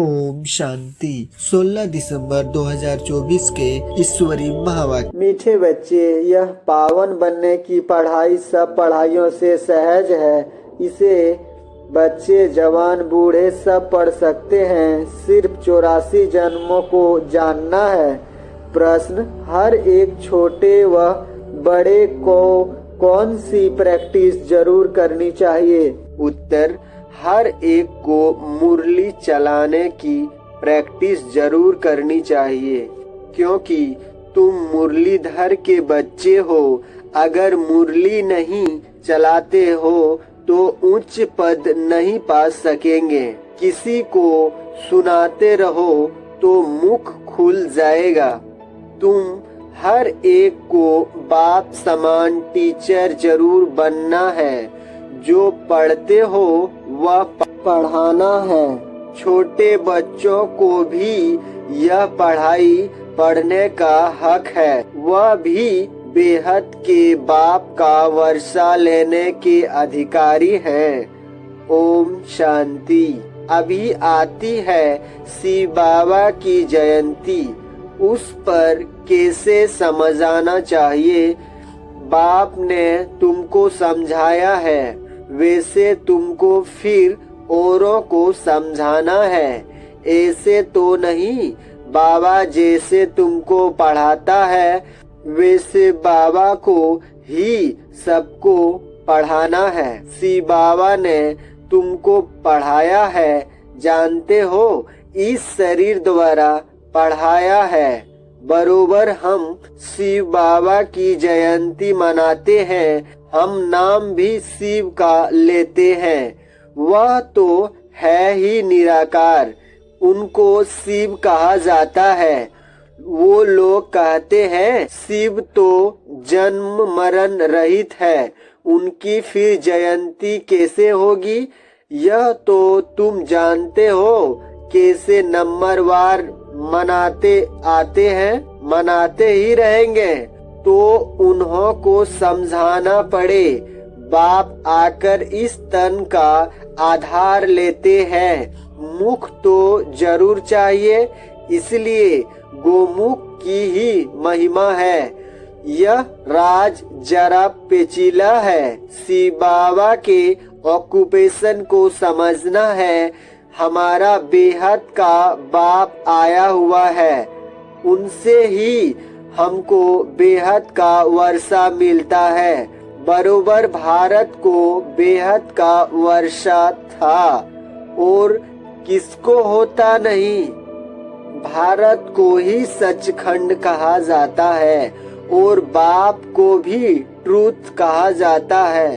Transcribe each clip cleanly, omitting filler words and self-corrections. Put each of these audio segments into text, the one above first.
ओम शांति। 16 दिसंबर 2024 के ईश्वरीय महावाक्य। मीठे बच्चे, यह पावन बनने की पढ़ाई सब पढ़ाइयों से सहज है। इसे बच्चे, जवान, बूढ़े सब पढ़ सकते हैं। सिर्फ 84 जन्मों को जानना है। प्रश्न: हर एक छोटे व बड़े को कौन सी प्रैक्टिस जरूर करनी चाहिए? उत्तर: हर एक को मुरली चलाने की प्रैक्टिस जरूर करनी चाहिए, क्योंकि तुम मुरलीधर के बच्चे हो। अगर मुरली नहीं चलाते हो तो उच्च पद नहीं पा सकेंगे। किसी को सुनाते रहो तो मुख खुल जाएगा। तुम हर एक को बाप समान टीचर जरूर बनना है। जो पढ़ते हो वह पढ़ाना है। छोटे बच्चों को भी यह पढ़ाई पढ़ने का हक है। वह भी बेहद के बाप का वर्षा लेने के अधिकारी हैं। ओम शांति। अभी आती है शिव बाबा की जयंती। उस पर कैसे समझाना चाहिए? बाप ने तुमको समझाया है, वैसे तुमको फिर औरों को समझाना है। ऐसे तो नहीं, बाबा जैसे तुमको पढ़ाता है वैसे बाबा को ही सबको पढ़ाना है। शिव बाबा ने तुमको पढ़ाया है, जानते हो, इस शरीर द्वारा पढ़ाया है। बरोबर हम शिव बाबा की जयंती मनाते हैं। हम नाम भी शिव का लेते हैं। वह तो है ही निराकार, उनको शिव कहा जाता है। वो लोग कहते हैं शिव तो जन्म मरण रहित है, उनकी फिर जयंती कैसे होगी? यह तो तुम जानते हो कैसे नंबरवार मनाते आते हैं, मनाते ही रहेंगे। तो उन्हों को समझाना पड़े। बाप आकर इस तन का आधार लेते हैं। मुख तो जरूर चाहिए, इसलिए गोमुख की ही महिमा है। यह राज जरा पेचीला है। शिव बाबा के ऑक्यूपेशन को समझना है। हमारा बेहद का बाप आया हुआ है, उनसे ही हमको बेहद का वर्षा मिलता है। बरोबर भारत को बेहद का वर्षा था और किसको होता नहीं। भारत को ही सचखंड कहा जाता है और बाप को भी ट्रूथ कहा जाता है।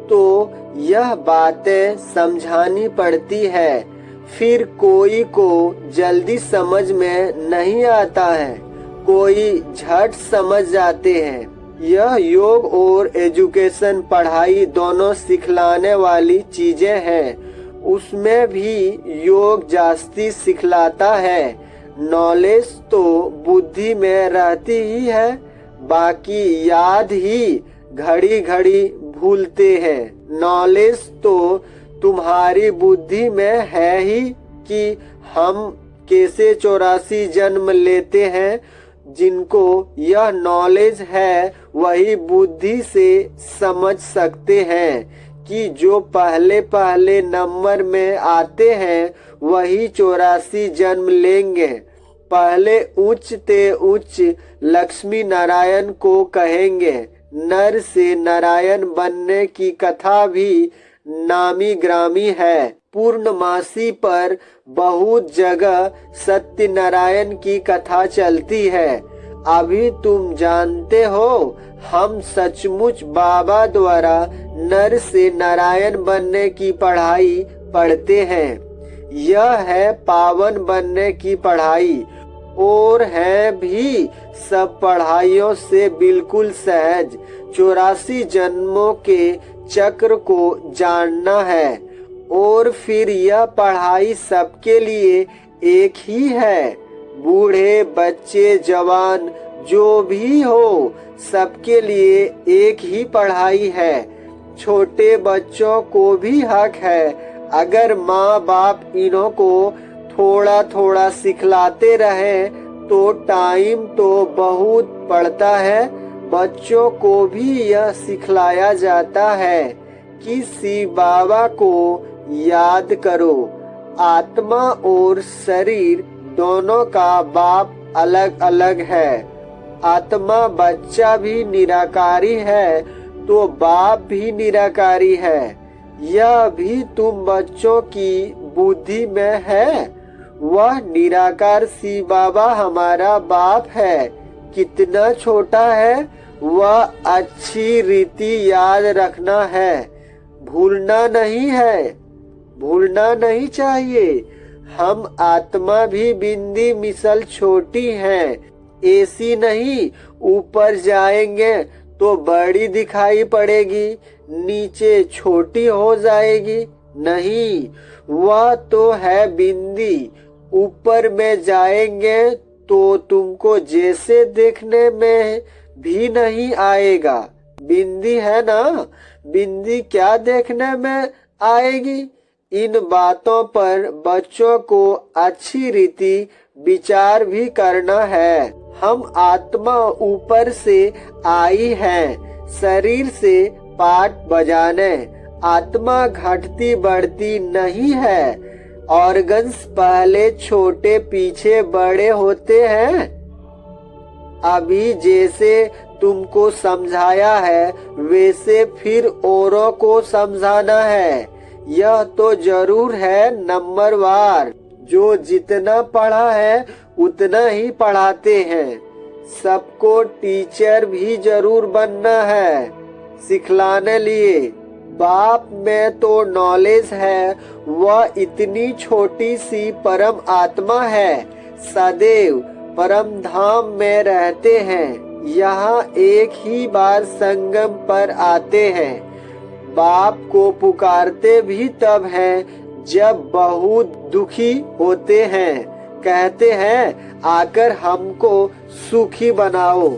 तो यह बातें समझानी पड़ती है। फिर कोई को जल्दी समझ में नहीं आता है, कोई झट समझ जाते हैं। यह योग और एजुकेशन पढ़ाई दोनों सिखलाने वाली चीजें हैं। उसमें भी योग जास्ती सिखलाता है। नॉलेज तो बुद्धि में रहती ही है, बाकी याद ही घड़ी घड़ी भूलते हैं। नॉलेज तो तुम्हारी बुद्धि में है ही कि हम कैसे 84 जन्म लेते हैं। जिनको यह नॉलेज है वही बुद्धि से समझ सकते हैं कि जो पहले पहले नंबर में आते हैं वही 84 जन्म लेंगे। पहले उच्च ते उच्च लक्ष्मी नारायण को कहेंगे। नर से नारायण बनने की कथा भी नामी ग्रामी है। पूर्णमासी पर बहुत जगह सत्यनारायण की कथा चलती है। अभी तुम जानते हो, हम सचमुच बाबा द्वारा नर से नारायण बनने की पढ़ाई पढ़ते हैं। यह है पावन बनने की पढ़ाई और है भी सब पढ़ाइयों से बिल्कुल सहज। 84 जन्मों के चक्र को जानना है और फिर यह पढ़ाई सबके लिए एक ही है। बूढ़े, बच्चे, जवान जो भी हो, सबके लिए एक ही पढ़ाई है। छोटे बच्चों को भी हक है। अगर माँ बाप इन्हों को थोड़ा थोड़ा सिखलाते रहे तो टाइम तो बहुत पड़ता है। बच्चों को भी यह सिखलाया जाता है कि शिव बाबा को याद करो। आत्मा और शरीर दोनों का बाप अलग अलग है। आत्मा बच्चा भी निराकारी है तो बाप भी निराकारी है। यह भी तुम बच्चों की बुद्धि में है। वह निराकार शिव बाबा हमारा बाप है। कितना छोटा है वह अच्छी रीति याद रखना है, भूलना नहीं है, भूलना नहीं चाहिए। हम आत्मा भी बिंदी मिसल छोटी हैं, ऐसी नहीं ऊपर जाएंगे तो बड़ी दिखाई पड़ेगी, नीचे छोटी हो जाएगी। नहीं, वह तो है बिंदी। ऊपर में जाएंगे तो तुमको जैसे देखने में भी नहीं आएगा। बिंदी है ना, बिंदी क्या देखने में आएगी। इन बातों पर बच्चों को अच्छी रीति विचार भी करना है। हम आत्मा ऊपर से आई है शरीर से पाठ बजाने। आत्मा घटती बढ़ती नहीं है। ऑर्गन्स पहले छोटे पीछे बड़े होते हैं। अभी जैसे तुमको समझाया है वैसे फिर औरों को समझाना है। यह तो जरूर है नंबरवार। जो जितना पढ़ा है उतना ही पढ़ाते हैं। सबको टीचर भी जरूर बनना है सिखलाने लिए। बाप में तो नॉलेज है, वह इतनी छोटी सी परम आत्मा है। सदैव परम धाम में रहते हैं। यहाँ एक ही बार संगम पर आते हैं। बाप को पुकारते भी तब हैं जब बहुत दुखी होते हैं। कहते हैं आकर हमको सुखी बनाओ।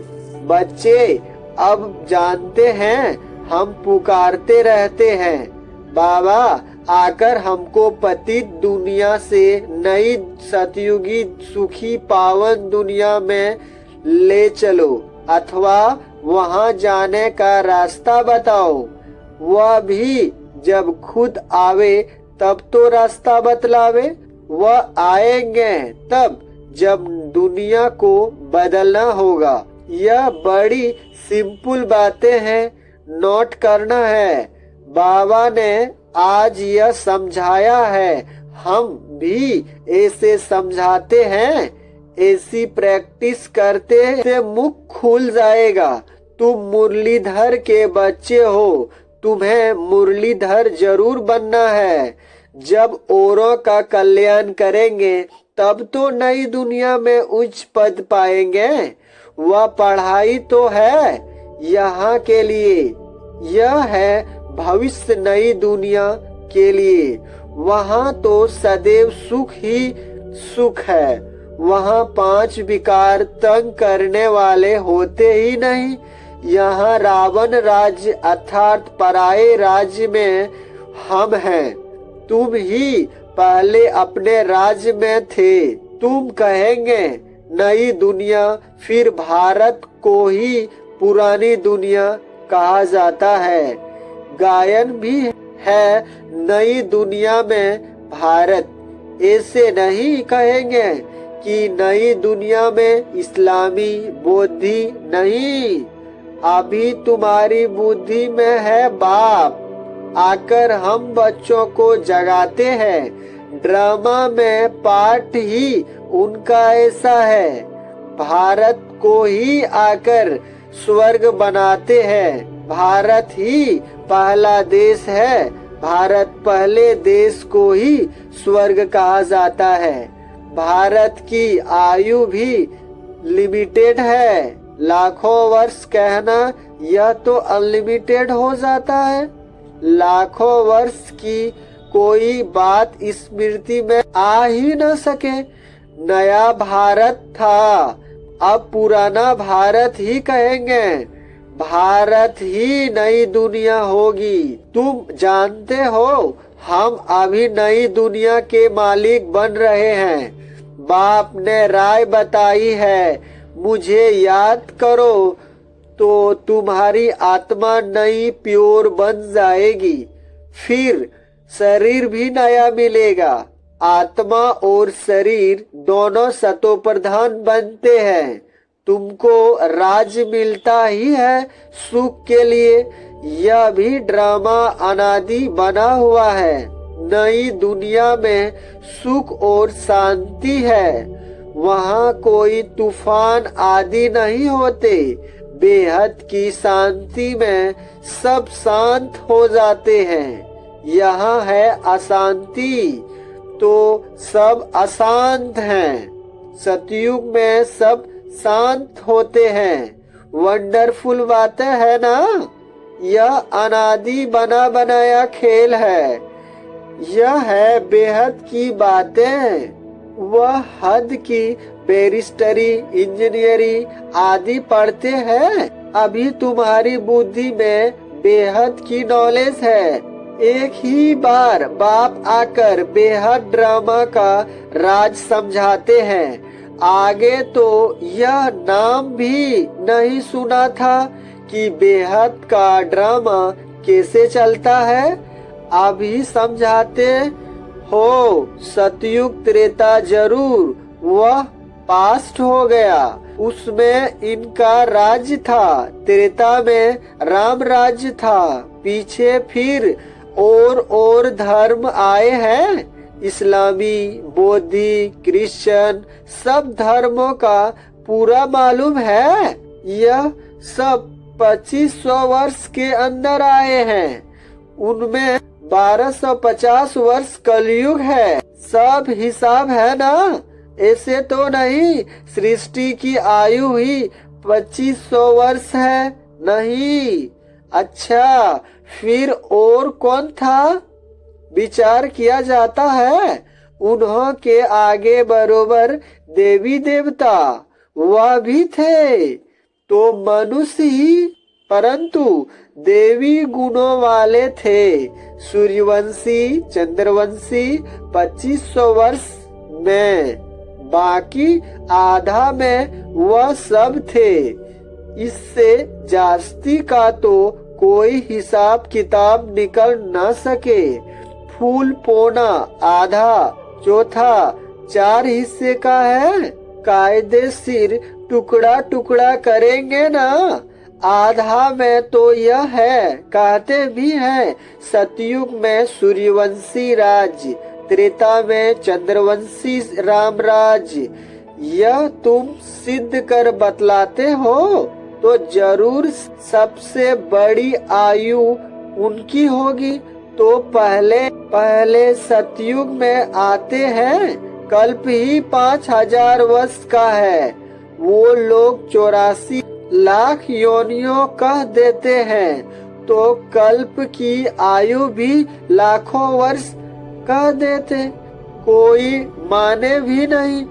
बच्चे अब जानते हैं हम पुकारते रहते हैं, बाबा आकर हमको पतित दुनिया से नई सतयुगी सुखी पावन दुनिया में ले चलो, अथवा वहां जाने का रास्ता बताओ। वह भी जब खुद आवे तब तो रास्ता बतलावे। वह आएंगे तब जब दुनिया को बदलना होगा। यह बड़ी सिंपल बातें हैं, नोट करना है। बाबा ने आज यह समझाया है, हम भी ऐसे समझाते हैं। ऐसी प्रैक्टिस करते से मुख खुल जाएगा। तुम मुरलीधर के बच्चे हो, तुम्हें मुरलीधर जरूर बनना है। जब औरों का कल्याण करेंगे तब तो नई दुनिया में उच्च पद पाएंगे। वह पढ़ाई तो है यहाँ के लिए, यह है भविष्य नई दुनिया के लिए। वहाँ तो सदैव सुख ही सुख है। वहाँ 5 विकार तंग करने वाले होते ही नहीं। यहाँ रावण राज्य अर्थात पराये राज्य में हम हैं। तुम ही पहले अपने राज्य में थे। तुम कहेंगे नई दुनिया, फिर भारत को ही पुरानी दुनिया कहा जाता है। गायन भी है नई दुनिया में भारत। ऐसे नहीं कहेंगे कि नई दुनिया में इस्लामी बुद्धि नहीं। अभी तुम्हारी बुद्धि में है बाप। आकर हम बच्चों को जगाते हैं। ड्रामा में पार्ट ही उनका ऐसा है। भारत को ही आकर स्वर्ग बनाते हैं। भारत ही पहला देश है। भारत पहले देश को ही स्वर्ग कहा जाता है। भारत की आयु भी लिमिटेड है। लाखों वर्ष कहना यह तो अनलिमिटेड हो जाता है। लाखों वर्ष की कोई बात स्मृति में आ ही न सके। नया भारत था, अब पुराना भारत ही कहेंगे। भारत ही नई दुनिया होगी। तुम जानते हो हम अभी नई दुनिया के मालिक बन रहे हैं। बाप ने राय बताई है, मुझे याद करो तो तुम्हारी आत्मा नई प्योर बन जाएगी। फिर शरीर भी नया मिलेगा। आत्मा और शरीर दोनों सतो प्रधान बनते हैं। तुमको राज्य मिलता ही है सुख के लिए। यह भी ड्रामा अनादि बना हुआ है। नई दुनिया में सुख और शांति है। वहाँ कोई तूफान आदि नहीं होते। बेहद की शांति में सब शांत हो जाते हैं। यहाँ है अशांति तो सब अशांत हैं। सतयुग में सब शांत होते हैं। वंडरफुल बात है ना। यह अनादि बना बनाया खेल है। यह है बेहद की बातें। वह हद की बैरिस्टरी, इंजीनियरी आदि पढ़ते हैं। अभी तुम्हारी बुद्धि में बेहद की नॉलेज है। एक ही बार बाप आकर बेहद ड्रामा का राज समझाते हैं। आगे तो यह नाम भी नहीं सुना था कि बेहद का ड्रामा कैसे चलता है। अभी समझाते हो। सतयुग त्रेता जरूर, वह पास्ट हो गया। उसमें इनका राज्य था। त्रेता में राम राज्य था। पीछे फिर और धर्म आए हैं। इस्लामी, बौद्धि, क्रिश्चियन सब धर्मों का पूरा मालूम है। यह सब 2500 वर्ष के अंदर आए हैं। उनमें 1250 वर्ष कलयुग है। सब हिसाब है ना। ऐसे तो नहीं सृष्टि की आयु ही 2500 वर्ष है। नहीं। अच्छा, फिर और कौन था? विचार किया जाता है। उन्हों के आगे बरोबर देवी देवता वह भी थे तो मनुष्य ही, परंतु देवी गुणों वाले थे। सूर्यवंशी, चंद्रवंशी 2500 वर्ष में, बाकी आधा में वह सब थे। इससे जास्ती का तो कोई हिसाब किताब निकल न सके। फूल पौना आधा, चौथा 4 हिस्से का है। कायदेशीर टुकड़ा टुकड़ा करेंगे ना। आधा में तो यह है, कहते भी हैं सतयुग में सूर्यवंशी राज्य, त्रेता में चंद्रवंशी राम राज्य। यह तुम सिद्ध कर बतलाते हो तो जरूर सबसे बड़ी आयु उनकी होगी। तो पहले सतयुग में आते हैं। कल्प ही 5000 वर्ष का है। वो लोग 84 लाख योनियों कह देते हैं तो कल्प की आयु भी लाखों वर्ष कह देते। कोई माने भी नहीं।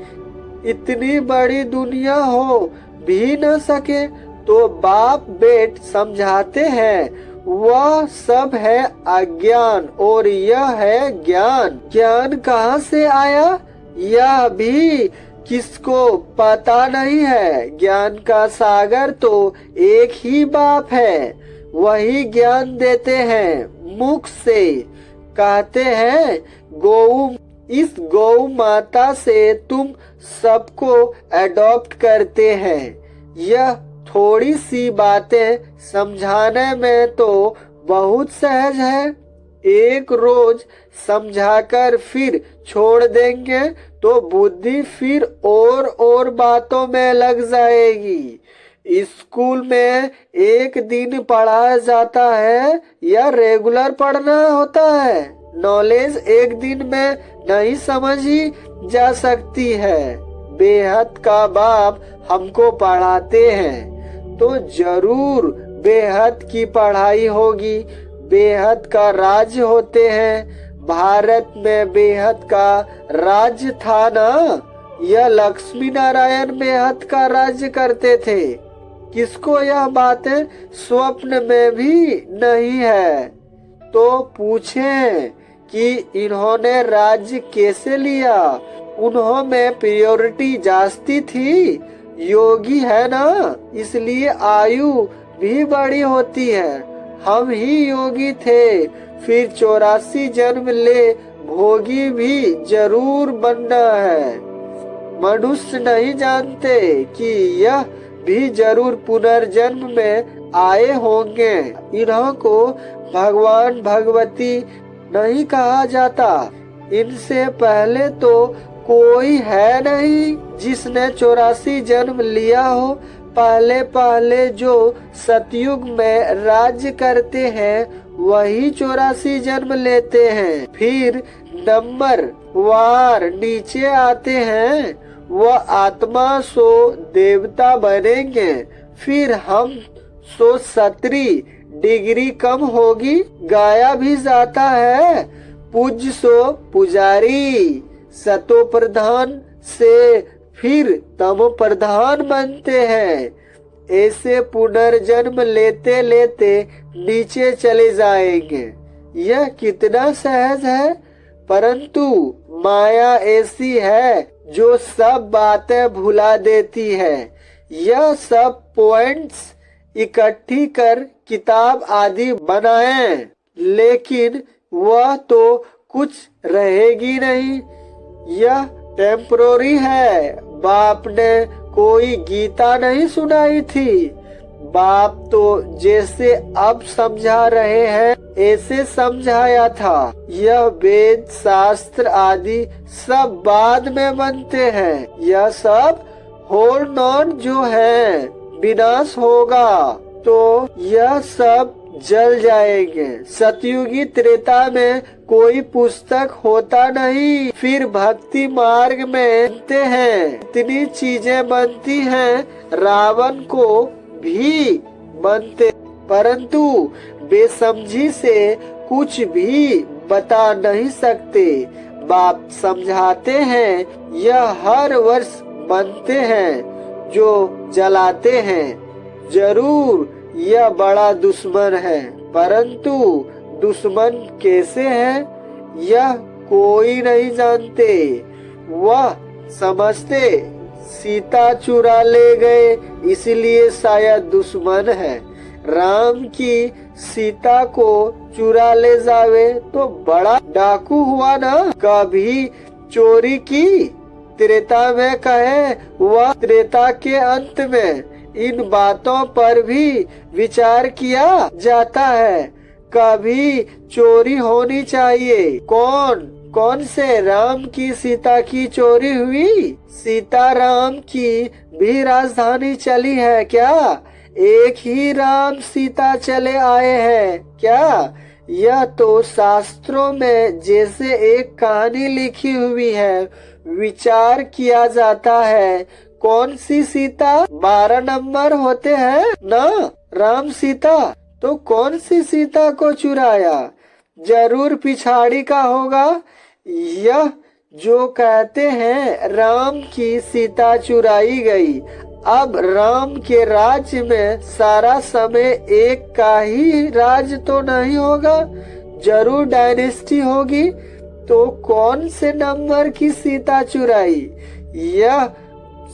इतनी बड़ी दुनिया हो भी न सके तो बाप बेट समझाते हैं वह सब है अज्ञान और यह है ज्ञान। ज्ञान कहाँ से आया यह भी किसको पता नहीं है। ज्ञान का सागर तो एक ही बाप है। वही ज्ञान देते हैं मुख से। कहते हैं गौ, इस गौ माता से तुम सबको अडॉप्ट करते हैं। यह थोड़ी सी बातें समझाने में तो बहुत सहज है। एक रोज समझाकर फिर छोड़ देंगे तो बुद्धि फिर और बातों में लग जाएगी। स्कूल में एक दिन पढ़ाया जाता है या रेगुलर पढ़ना होता है। नॉलेज एक दिन में नहीं समझी जा सकती है। बेहद का बाप हमको पढ़ाते हैं तो जरूर बेहद की पढ़ाई होगी। बेहद का राज्य होते हैं। भारत में बेहद का राज्य था ना। यह लक्ष्मी नारायण बेहद का राज्य करते थे। किसको यह बातें स्वप्न में भी नहीं है तो पूछें कि इन्होंने राज्य कैसे लिया। उन्हों में प्योरिटी जास्ती थी, योगी है ना, इसलिए आयु भी बड़ी होती है। हम ही योगी थे, फिर 84 जन्म ले भोगी भी जरूर बनना है। मनुष्य नहीं जानते कि यह भी जरूर पुनर्जन्म में आए होंगे। इन्हों को भगवान भगवती नहीं कहा जाता। इनसे पहले तो कोई है नहीं जिसने 84 जन्म लिया हो। पहले पहले जो सतयुग में राज्य करते हैं वही 84 जन्म लेते हैं। फिर नंबर वार नीचे आते हैं, वह आत्मा सो देवता बनेंगे। फिर हम 170 डिग्री कम होगी, गाया भी जाता है। पूज्य सो पुजारी, सतो प्रधान से फिर तमो प्रधान बनते हैं। ऐसे पुनर्जन्म लेते लेते नीचे चले जाएंगे। यह कितना सहज है, परंतु माया ऐसी है जो सब बातें भुला देती है। यह सब पॉइंट्स इकट्ठी कर किताब आदि बनाएं, लेकिन वह तो कुछ रहेगी नहीं। यह टेम्परोरी है। बाप ने कोई गीता नहीं सुनाई थी। बाप तो जैसे अब समझा रहे हैं ऐसे समझाया था। यह वेद शास्त्र आदि सब बाद में बनते हैं। यह सब होल्ड ऑन जो है विनाश होगा तो यह सब जल जाएंगे। सतयुगी त्रेता में कोई पुस्तक होता नहीं। फिर भक्ति मार्ग में बनते हैं, इतनी चीजें बनती हैं, रावण को भी बनते, परंतु बेसमझी से कुछ भी बता नहीं सकते। बाप समझाते हैं यह हर वर्ष बनते हैं जो जलाते हैं। जरूर यह बड़ा दुश्मन है, परंतु दुश्मन कैसे है यह कोई नहीं जानते। वह समझते सीता चुरा ले गए इसलिए शायद दुश्मन है। राम की सीता को चुरा ले जावे तो बड़ा डाकू हुआ ना। कभी चोरी की त्रेता में कहे वह त्रेता के अंत में। इन बातों पर भी विचार किया जाता है। कभी चोरी होनी चाहिए। कौन से राम की सीता की चोरी हुई? सीता राम की भी राजधानी चली है क्या? एक ही राम सीता चले आए हैं क्या? यह तो शास्त्रों में जैसे एक कहानी लिखी हुई है। विचार किया जाता है कौन सी सीता? 12 नंबर होते हैं ना राम सीता, तो कौन सी सीता को चुराया? जरूर पिछाड़ी का होगा। यह जो कहते हैं राम की सीता चुराई गई। अब राम के राज्य में सारा समय एक का ही राज तो नहीं होगा, जरूर डायनेस्टी होगी। तो कौन से नंबर की सीता चुराई? यह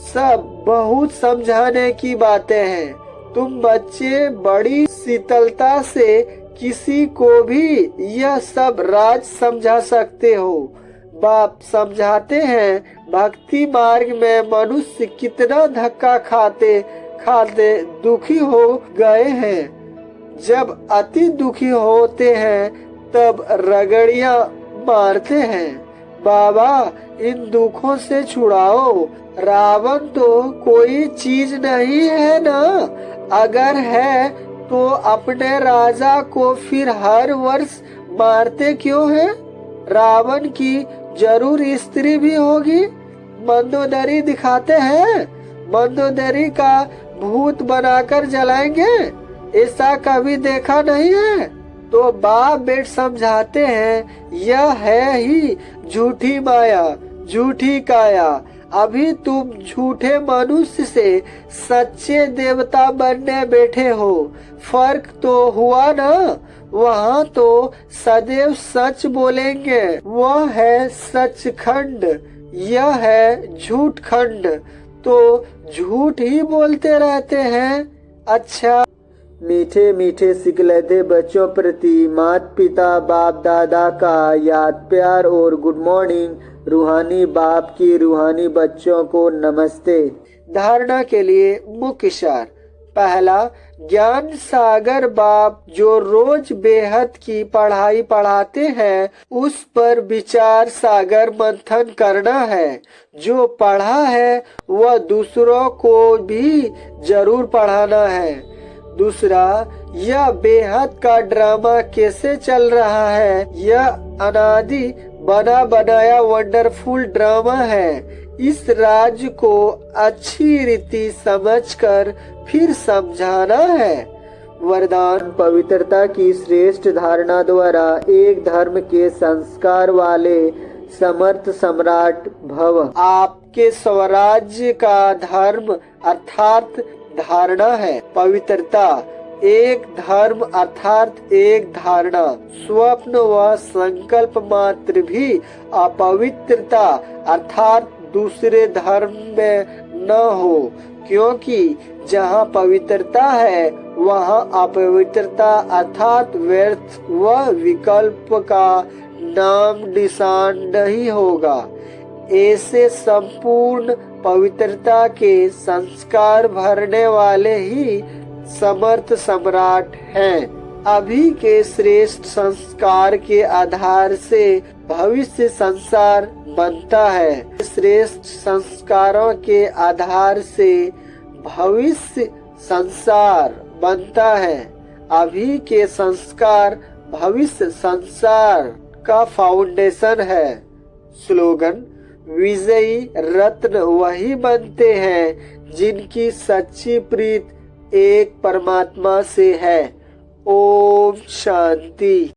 सब बहुत समझाने की बातें हैं। तुम बच्चे बड़ी शीतलता से किसी को भी यह सब राज समझा सकते हो। बाप समझाते हैं भक्ति मार्ग में मनुष्य कितना धक्का खाते खाते दुखी हो गए हैं। जब अति दुखी होते हैं तब रगड़ियां मारते हैं। बाबा इन दुखों से छुड़ाओ। रावण तो कोई चीज नहीं है ना। अगर है तो अपने राजा को फिर हर वर्ष मारते क्यों हैं? रावण की जरूर स्त्री भी होगी। मंदोदरी दिखाते हैं, मंदोदरी का भूत बनाकर जलाएंगे, ऐसा कभी देखा नहीं है। तो बाप बेट समझाते हैं यह है ही झूठी माया, झूठी काया। अभी तुम झूठे मनुष्य से सच्चे देवता बनने बैठे हो। फर्क तो हुआ ना। वहाँ तो सदैव सच बोलेंगे। वह है सचखंड, यह है झूठ खंड, तो झूठ ही बोलते रहते हैं। अच्छा, मीठे मीठे सिकलते बच्चों प्रति माता पिता बाप दादा का याद प्यार और गुड मॉर्निंग। रूहानी बाप की रूहानी बच्चों को नमस्ते। धारणा के लिए मुख्य सार। पहला, ज्ञान सागर बाप जो रोज बेहद की पढ़ाई पढ़ाते हैं उस पर विचार सागर मंथन करना है। जो पढ़ा है वह दूसरों को भी जरूर पढ़ाना है। दूसरा, यह बेहद का ड्रामा कैसे चल रहा है, यह अनादि बना बनाया वंडरफुल ड्रामा है। इस राज को अच्छी रीति समझकर फिर समझाना है। वरदान, पवित्रता की श्रेष्ठ धारणा द्वारा एक धर्म के संस्कार वाले समर्थ सम्राट भव। आपके स्वराज्य का धर्म अर्थात धारणा है। पवित्रता, एक धर्म अर्थात एक धारणा। स्वप्न व संकल्प मात्र भी अपवित्रता अर्थात दूसरे धर्म में न हो, क्योंकि जहाँ पवित्रता है वहाँ अपवित्रता अर्थात व्यर्थ व विकल्प का नाम निशान नहीं होगा। ऐसे संपूर्ण पवित्रता के संस्कार भरने वाले ही समर्थ सम्राट हैं। अभी के श्रेष्ठ संस्कार के आधार से भविष्य संसार बनता है। श्रेष्ठ संस्कारों के आधार से भविष्य संसार बनता है। अभी के संस्कार भविष्य संसार का फाउंडेशन है। स्लोगन, विजयी रत्न वही बनते हैं जिनकी सच्ची प्रीत एक परमात्मा से है। ओम शांति।